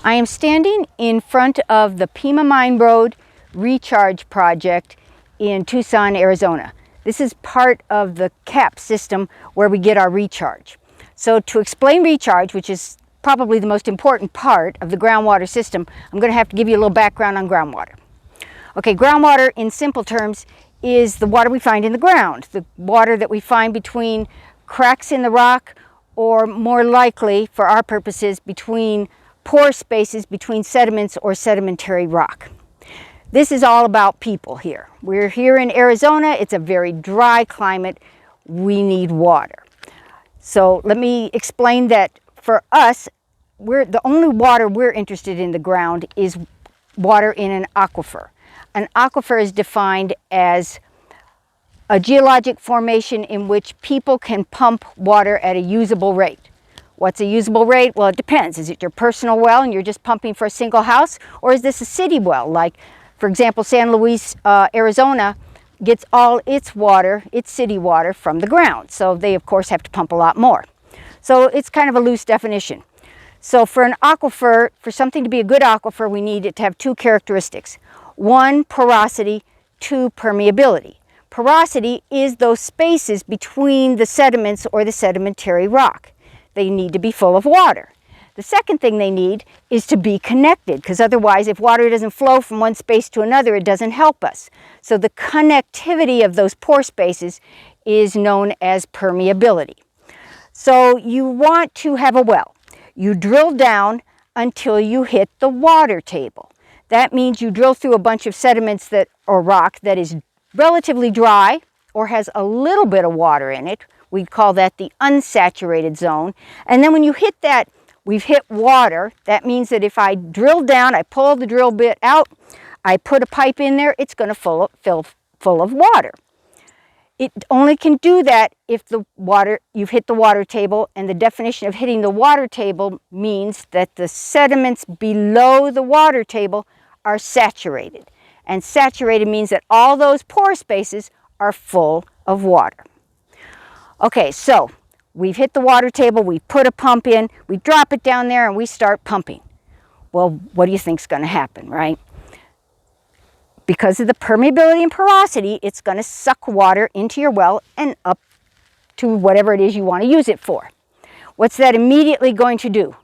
I am standing in front of the Pima Mine Road Recharge Project in Tucson, Arizona. This is part of the CAP system where we get our recharge. So to explain recharge, which is probably the most important part of the groundwater system, I'm going to have to give you a little background on groundwater. Okay, groundwater in simple terms is the water we find in the ground, the water that we find between cracks in the rock, or more likely for our purposes between pore spaces between sediments or sedimentary rock. This is all about people here. We're here in Arizona. It's a very dry climate. We need water. So let me explain that for us, the only water we're interested in the ground is water in an aquifer. An aquifer is defined as a geologic formation in which people can pump water at a usable rate. What's a usable rate? Well, it depends. Is it your personal well and you're just pumping for a single house? Or is this a city well? Like, for example, San Luis, Arizona gets all its water, its city water, from the ground. So they, of course, have to pump a lot more. So it's kind of a loose definition. So for an aquifer, for something to be a good aquifer, we need it to have two characteristics. One, porosity. Two, permeability. Porosity is those spaces between the sediments or the sedimentary rock. They need to be full of water. The second thing they need is to be connected, because otherwise if water doesn't flow from one space to another, it doesn't help us. So the connectivity of those pore spaces is known as permeability. So you want to have a well. You drill down until you hit the water table. That means you drill through a bunch of sediments or rock that is relatively dry or has a little bit of water in it. We call that the unsaturated zone. And then when you hit that, we've hit water. That means that if I drill down, I pull the drill bit out, I put a pipe in there, it's going to fill full of water. It only can do that if you've hit the water table, and the definition of hitting the water table means that the sediments below the water table are saturated. And saturated means that all those pore spaces are full of water. Okay, so we've hit the water table, we put a pump in, we drop it down there and we start pumping. Well, what do you think is going to happen, right? Because of the permeability and porosity, it's going to suck water into your well and up to whatever it is you want to use it for. What's that immediately going to do?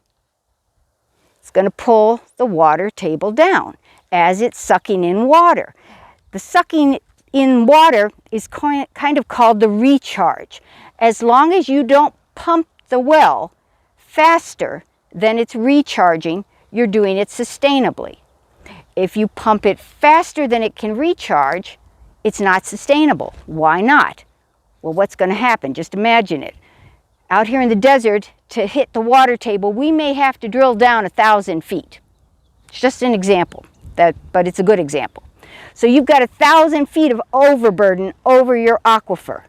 It's going to pull the water table down as it's sucking in water. The sucking in water is kind of called the recharge. As long as you don't pump the well faster than it's recharging, you're doing it sustainably. If you pump it faster than it can recharge, it's not sustainable. Why not? Well, what's going to happen? Just imagine it. Out here in the desert, to hit the water table, we may have to drill down 1,000 feet. It's just an example, but it's a good example. So you've got 1,000 feet of overburden over your aquifer.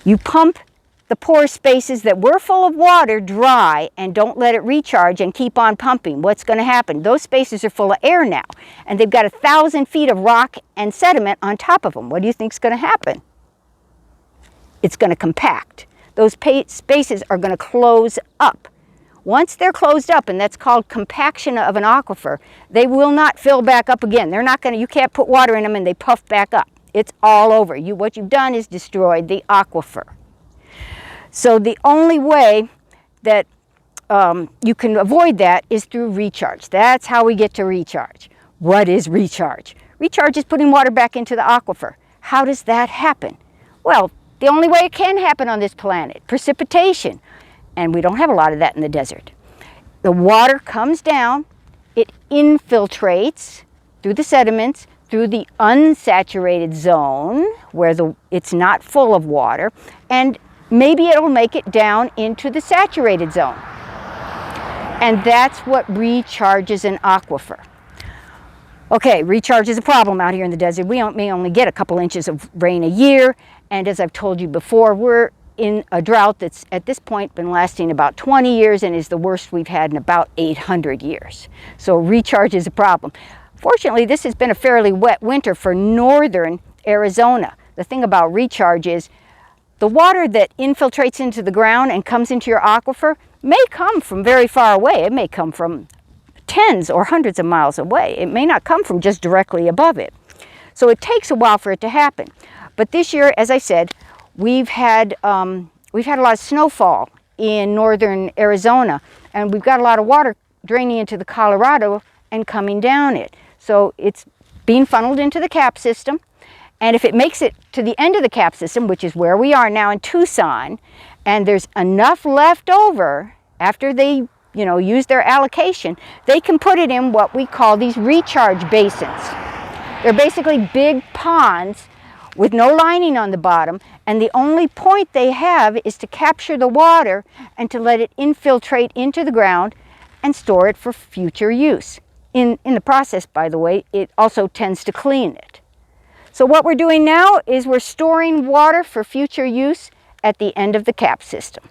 You pump the pore spaces that were full of water dry and don't let it recharge and keep on pumping. What's going to happen? Those spaces are full of air now, and they've got 1,000 feet of rock and sediment on top of them. What do you think is going to happen? It's going to compact. Those spaces are going to close up. Once they're closed up, and that's called compaction of an aquifer, they will not fill back up again. You can't put water in them and they puff back up. It's all over. What you've done is destroyed the aquifer. So the only way that you can avoid that is through recharge. That's how we get to recharge. What is recharge? Recharge is putting water back into the aquifer. How does that happen? Well, the only way it can happen on this planet, precipitation. And we don't have a lot of that in the desert. The water comes down, it infiltrates through the sediments, through the unsaturated zone where it's not full of water, and maybe it'll make it down into the saturated zone. And that's what recharges an aquifer. Okay, recharge is a problem out here in the desert. We may only get a couple inches of rain a year, and as I've told you before, we're in a drought that's at this point been lasting about 20 years and is the worst we've had in about 800 years. So recharge is a problem. Fortunately, this has been a fairly wet winter for northern Arizona. The thing about recharge is the water that infiltrates into the ground and comes into your aquifer, may come from very far away. It may come from tens or hundreds of miles away. It may not come from just directly above it. So it takes a while for it to happen. But this year, as I said, we've had a lot of snowfall in northern Arizona, and we've got a lot of water draining into the Colorado and coming down it. So it's being funneled into the cap system, and if it makes it to the end of the cap system, which is where we are now in Tucson, and there's enough left over after they use their allocation, they can put it in what we call these recharge basins. They're basically big ponds with no lining on the bottom, and the only point they have is to capture the water and to let it infiltrate into the ground and store it for future use. In the process, by the way, it also tends to clean it. So what we're doing now is we're storing water for future use at the end of the cap system.